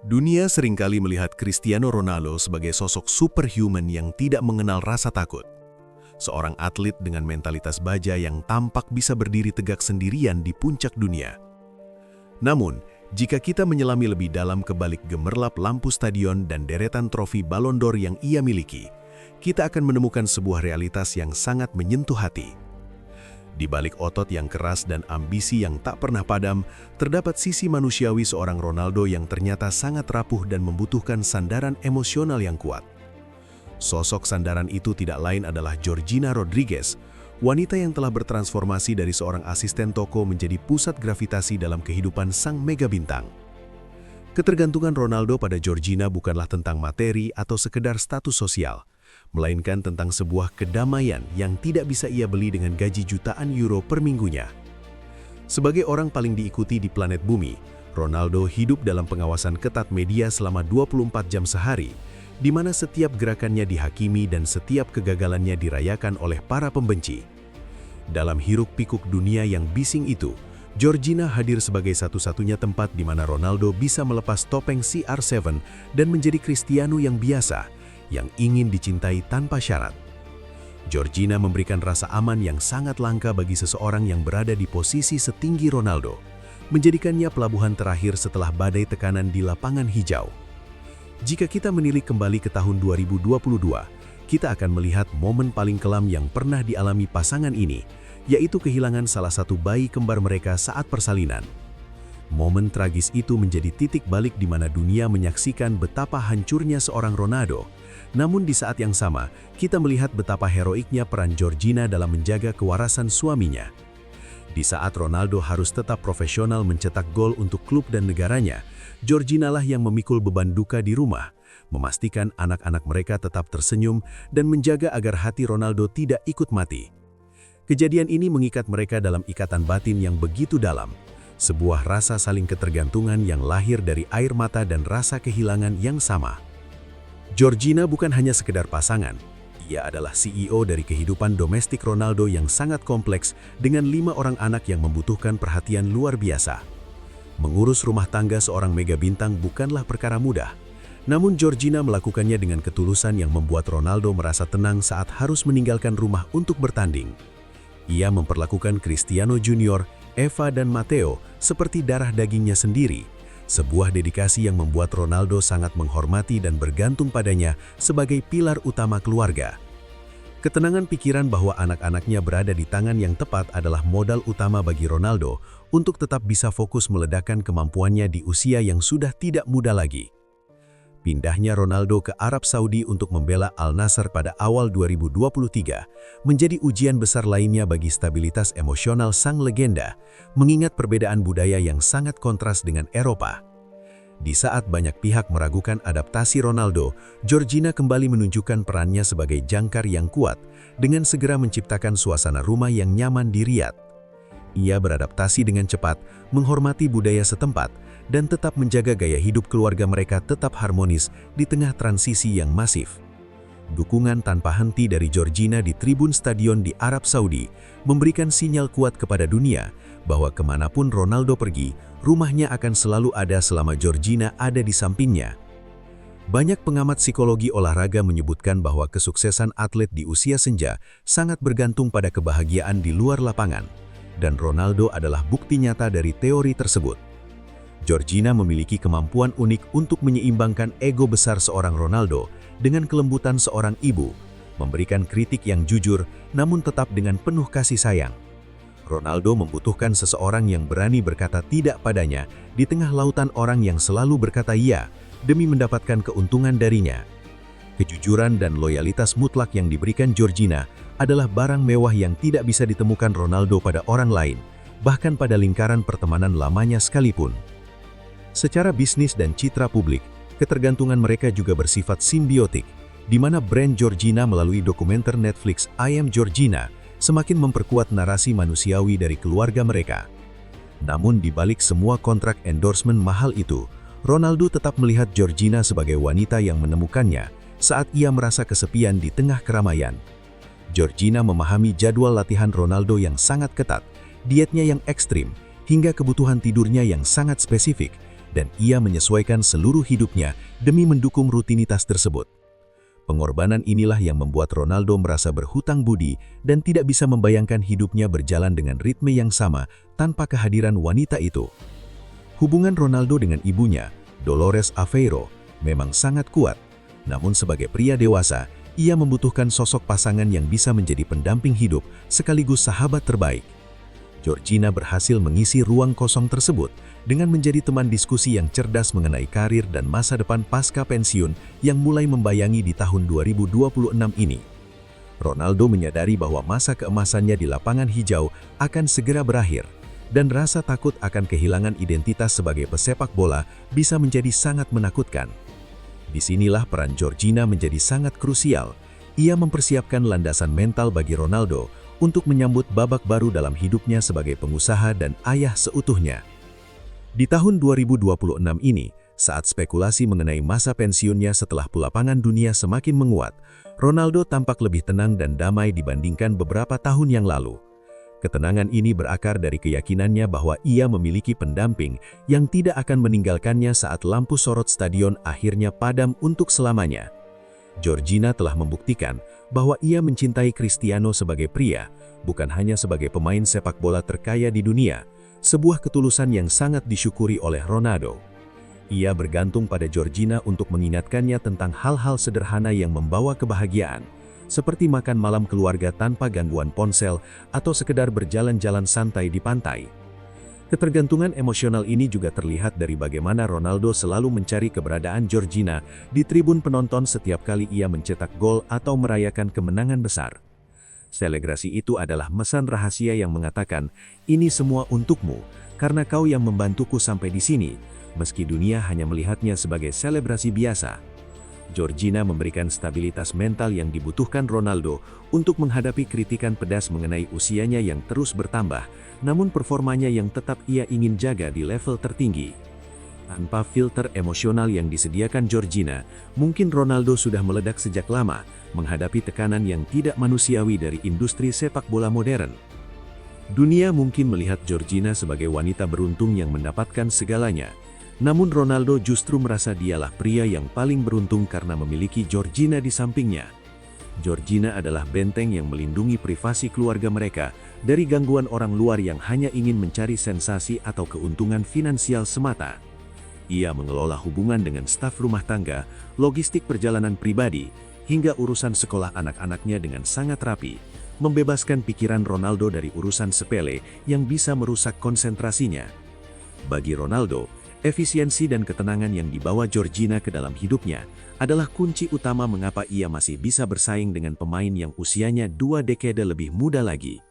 Dunia seringkali melihat Cristiano Ronaldo sebagai sosok superhuman yang tidak mengenal rasa takut. Seorang atlet dengan mentalitas baja yang tampak bisa berdiri tegak sendirian di puncak dunia. Namun, jika kita menyelami lebih dalam ke balik gemerlap lampu stadion dan deretan trofi Ballon d'Or yang ia miliki, kita akan menemukan sebuah realitas yang sangat menyentuh hati. Di balik otot yang keras dan ambisi yang tak pernah padam, terdapat sisi manusiawi seorang Ronaldo yang ternyata sangat rapuh dan membutuhkan sandaran emosional yang kuat. Sosok sandaran itu tidak lain adalah Georgina Rodriguez, wanita yang telah bertransformasi dari seorang asisten toko menjadi pusat gravitasi dalam kehidupan sang mega bintang. Ketergantungan Ronaldo pada Georgina bukanlah tentang materi atau sekedar status sosial, melainkan tentang sebuah kedamaian yang tidak bisa ia beli dengan gaji jutaan euro per minggunya. Sebagai orang paling diikuti di planet bumi, Ronaldo hidup dalam pengawasan ketat media selama 24 jam sehari, di mana setiap gerakannya dihakimi dan setiap kegagalannya dirayakan oleh para pembenci. Dalam hiruk-pikuk dunia yang bising itu, Georgina hadir sebagai satu-satunya tempat di mana Ronaldo bisa melepas topeng CR7 dan menjadi Cristiano yang biasa, yang ingin dicintai tanpa syarat. Georgina memberikan rasa aman yang sangat langka bagi seseorang yang berada di posisi setinggi Ronaldo, menjadikannya pelabuhan terakhir setelah badai tekanan di lapangan hijau. Jika kita menilik kembali ke tahun 2022, kita akan melihat momen paling kelam yang pernah dialami pasangan ini, yaitu kehilangan salah satu bayi kembar mereka saat persalinan. Momen tragis itu menjadi titik balik di mana dunia menyaksikan betapa hancurnya seorang Ronaldo. Namun di saat yang sama, kita melihat betapa heroiknya peran Georgina dalam menjaga kewarasan suaminya. Di saat Ronaldo harus tetap profesional mencetak gol untuk klub dan negaranya, Georgina lah yang memikul beban duka di rumah, memastikan anak-anak mereka tetap tersenyum dan menjaga agar hati Ronaldo tidak ikut mati. Kejadian ini mengikat mereka dalam ikatan batin yang begitu dalam, sebuah rasa saling ketergantungan yang lahir dari air mata dan rasa kehilangan yang sama. Georgina bukan hanya sekedar pasangan, ia adalah CEO dari kehidupan domestik Ronaldo yang sangat kompleks dengan 5 orang anak yang membutuhkan perhatian luar biasa. Mengurus rumah tangga seorang mega bintang bukanlah perkara mudah, namun Georgina melakukannya dengan ketulusan yang membuat Ronaldo merasa tenang saat harus meninggalkan rumah untuk bertanding. Ia memperlakukan Cristiano Junior, Eva dan Matteo seperti darah dagingnya sendiri, sebuah dedikasi yang membuat Ronaldo sangat menghormati dan bergantung padanya sebagai pilar utama keluarga. Ketenangan pikiran bahwa anak-anaknya berada di tangan yang tepat adalah modal utama bagi Ronaldo untuk tetap bisa fokus meledakkan kemampuannya di usia yang sudah tidak muda lagi. Pindahnya Ronaldo ke Arab Saudi untuk membela Al Nassr pada awal 2023 menjadi ujian besar lainnya bagi stabilitas emosional sang legenda, mengingat perbedaan budaya yang sangat kontras dengan Eropa. Di saat banyak pihak meragukan adaptasi Ronaldo, Georgina kembali menunjukkan perannya sebagai jangkar yang kuat dengan segera menciptakan suasana rumah yang nyaman di Riyadh. Ia beradaptasi dengan cepat, menghormati budaya setempat, dan tetap menjaga gaya hidup keluarga mereka tetap harmonis di tengah transisi yang masif. Dukungan tanpa henti dari Georgina di tribun stadion di Arab Saudi memberikan sinyal kuat kepada dunia bahwa kemanapun Ronaldo pergi, rumahnya akan selalu ada selama Georgina ada di sampingnya. Banyak pengamat psikologi olahraga menyebutkan bahwa kesuksesan atlet di usia senja sangat bergantung pada kebahagiaan di luar lapangan, dan Ronaldo adalah bukti nyata dari teori tersebut. Georgina memiliki kemampuan unik untuk menyeimbangkan ego besar seorang Ronaldo dengan kelembutan seorang ibu, memberikan kritik yang jujur namun tetap dengan penuh kasih sayang. Ronaldo membutuhkan seseorang yang berani berkata tidak padanya di tengah lautan orang yang selalu berkata iya demi mendapatkan keuntungan darinya. Kejujuran dan loyalitas mutlak yang diberikan Georgina adalah barang mewah yang tidak bisa ditemukan Ronaldo pada orang lain, bahkan pada lingkaran pertemanan lamanya sekalipun. Secara bisnis dan citra publik, ketergantungan mereka juga bersifat simbiotik, di mana brand Georgina melalui dokumenter Netflix I Am Georgina semakin memperkuat narasi manusiawi dari keluarga mereka. Namun di balik semua kontrak endorsement mahal itu, Ronaldo tetap melihat Georgina sebagai wanita yang menemukannya saat ia merasa kesepian di tengah keramaian. Georgina memahami jadwal latihan Ronaldo yang sangat ketat, dietnya yang ekstrim, hingga kebutuhan tidurnya yang sangat spesifik, dan ia menyesuaikan seluruh hidupnya demi mendukung rutinitas tersebut. Pengorbanan inilah yang membuat Ronaldo merasa berhutang budi dan tidak bisa membayangkan hidupnya berjalan dengan ritme yang sama tanpa kehadiran wanita itu. Hubungan Ronaldo dengan ibunya, Dolores Aveiro, memang sangat kuat. Namun sebagai pria dewasa, ia membutuhkan sosok pasangan yang bisa menjadi pendamping hidup sekaligus sahabat terbaik. Georgina berhasil mengisi ruang kosong tersebut dengan menjadi teman diskusi yang cerdas mengenai karir dan masa depan pasca pensiun yang mulai membayangi di tahun 2026 ini. Ronaldo menyadari bahwa masa keemasannya di lapangan hijau akan segera berakhir, dan rasa takut akan kehilangan identitas sebagai pesepak bola bisa menjadi sangat menakutkan. Disinilah peran Georgina menjadi sangat krusial. Ia mempersiapkan landasan mental bagi Ronaldo untuk menyambut babak baru dalam hidupnya sebagai pengusaha dan ayah seutuhnya. Di tahun 2026 ini, saat spekulasi mengenai masa pensiunnya setelah lapangan dunia semakin menguat, Ronaldo tampak lebih tenang dan damai dibandingkan beberapa tahun yang lalu. Ketenangan ini berakar dari keyakinannya bahwa ia memiliki pendamping yang tidak akan meninggalkannya saat lampu sorot stadion akhirnya padam untuk selamanya. Georgina telah membuktikan bahwa ia mencintai Cristiano sebagai pria, bukan hanya sebagai pemain sepak bola terkaya di dunia, sebuah ketulusan yang sangat disyukuri oleh Ronaldo. Ia bergantung pada Georgina untuk mengingatkannya tentang hal-hal sederhana yang membawa kebahagiaan, seperti makan malam keluarga tanpa gangguan ponsel atau sekedar berjalan-jalan santai di pantai. Ketergantungan emosional ini juga terlihat dari bagaimana Ronaldo selalu mencari keberadaan Georgina di tribun penonton setiap kali ia mencetak gol atau merayakan kemenangan besar. Selebrasi itu adalah pesan rahasia yang mengatakan, "Ini semua untukmu, karena kau yang membantuku sampai di sini," meski dunia hanya melihatnya sebagai selebrasi biasa. Georgina memberikan stabilitas mental yang dibutuhkan Ronaldo untuk menghadapi kritikan pedas mengenai usianya yang terus bertambah, namun performanya yang tetap ia ingin jaga di level tertinggi. Tanpa filter emosional yang disediakan Georgina, mungkin Ronaldo sudah meledak sejak lama, menghadapi tekanan yang tidak manusiawi dari industri sepak bola modern. Dunia mungkin melihat Georgina sebagai wanita beruntung yang mendapatkan segalanya. Namun Ronaldo justru merasa dialah pria yang paling beruntung karena memiliki Georgina di sampingnya. Georgina adalah benteng yang melindungi privasi keluarga mereka dari gangguan orang luar yang hanya ingin mencari sensasi atau keuntungan finansial semata. Ia mengelola hubungan dengan staf rumah tangga, logistik perjalanan pribadi, hingga urusan sekolah anak-anaknya dengan sangat rapi, membebaskan pikiran Ronaldo dari urusan sepele yang bisa merusak konsentrasinya. Bagi Ronaldo, efisiensi dan ketenangan yang dibawa Georgina ke dalam hidupnya adalah kunci utama mengapa ia masih bisa bersaing dengan pemain yang usianya 2 dekade lebih muda lagi.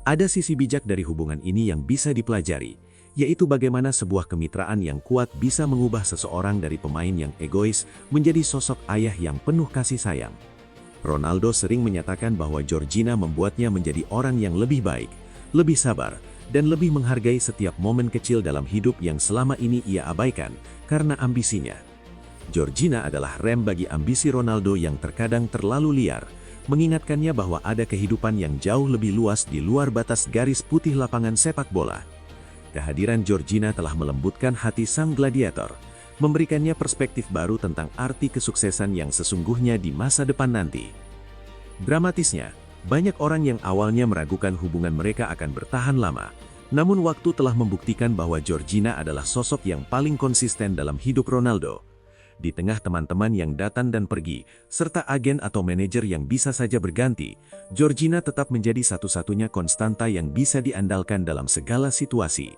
Ada sisi bijak dari hubungan ini yang bisa dipelajari, yaitu bagaimana sebuah kemitraan yang kuat bisa mengubah seseorang dari pemain yang egois menjadi sosok ayah yang penuh kasih sayang. Ronaldo sering menyatakan bahwa Georgina membuatnya menjadi orang yang lebih baik, lebih sabar, dan lebih menghargai setiap momen kecil dalam hidup yang selama ini ia abaikan karena ambisinya. Georgina adalah rem bagi ambisi Ronaldo yang terkadang terlalu liar, mengingatkannya bahwa ada kehidupan yang jauh lebih luas di luar batas garis putih lapangan sepak bola. Kehadiran Georgina telah melembutkan hati sang gladiator, memberikannya perspektif baru tentang arti kesuksesan yang sesungguhnya di masa depan nanti. Dramatisnya, banyak orang yang awalnya meragukan hubungan mereka akan bertahan lama, namun waktu telah membuktikan bahwa Georgina adalah sosok yang paling konsisten dalam hidup Ronaldo. Di tengah teman-teman yang datang dan pergi, serta agen atau manajer yang bisa saja berganti, Georgina tetap menjadi satu-satunya konstanta yang bisa diandalkan dalam segala situasi.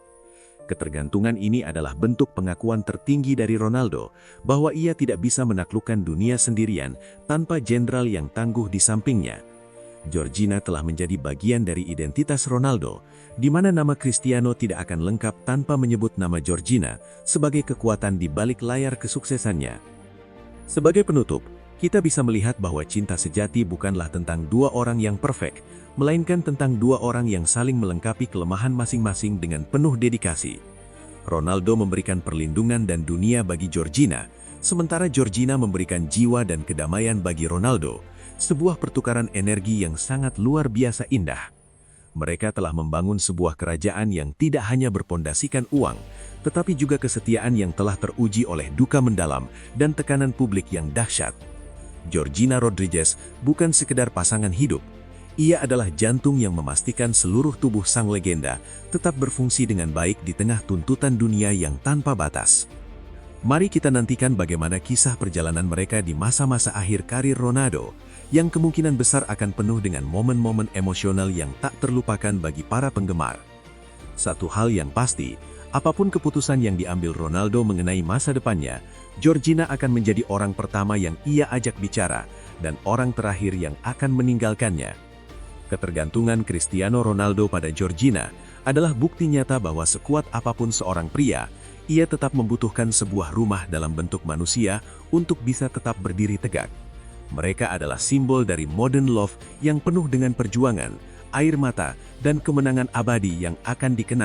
Ketergantungan ini adalah bentuk pengakuan tertinggi dari Ronaldo, bahwa ia tidak bisa menaklukkan dunia sendirian tanpa jenderal yang tangguh di sampingnya. Georgina telah menjadi bagian dari identitas Ronaldo, di mana nama Cristiano tidak akan lengkap tanpa menyebut nama Georgina sebagai kekuatan di balik layar kesuksesannya. Sebagai penutup, kita bisa melihat bahwa cinta sejati bukanlah tentang dua orang yang perfect, melainkan tentang dua orang yang saling melengkapi kelemahan masing-masing dengan penuh dedikasi. Ronaldo memberikan perlindungan dan dunia bagi Georgina, sementara Georgina memberikan jiwa dan kedamaian bagi Ronaldo, sebuah pertukaran energi yang sangat luar biasa indah. Mereka telah membangun sebuah kerajaan yang tidak hanya berpondasikan uang, tetapi juga kesetiaan yang telah teruji oleh duka mendalam dan tekanan publik yang dahsyat. Georgina Rodriguez bukan sekedar pasangan hidup. Ia adalah jantung yang memastikan seluruh tubuh sang legenda tetap berfungsi dengan baik di tengah tuntutan dunia yang tanpa batas. Mari kita nantikan bagaimana kisah perjalanan mereka di masa-masa akhir karir Ronaldo, yang kemungkinan besar akan penuh dengan momen-momen emosional yang tak terlupakan bagi para penggemar. Satu hal yang pasti, apapun keputusan yang diambil Ronaldo mengenai masa depannya, Georgina akan menjadi orang pertama yang ia ajak bicara dan orang terakhir yang akan meninggalkannya. Ketergantungan Cristiano Ronaldo pada Georgina adalah bukti nyata bahwa sekuat apapun seorang pria, ia tetap membutuhkan sebuah rumah dalam bentuk manusia untuk bisa tetap berdiri tegak. Mereka adalah simbol dari modern love yang penuh dengan perjuangan, air mata, dan kemenangan abadi yang akan dikenang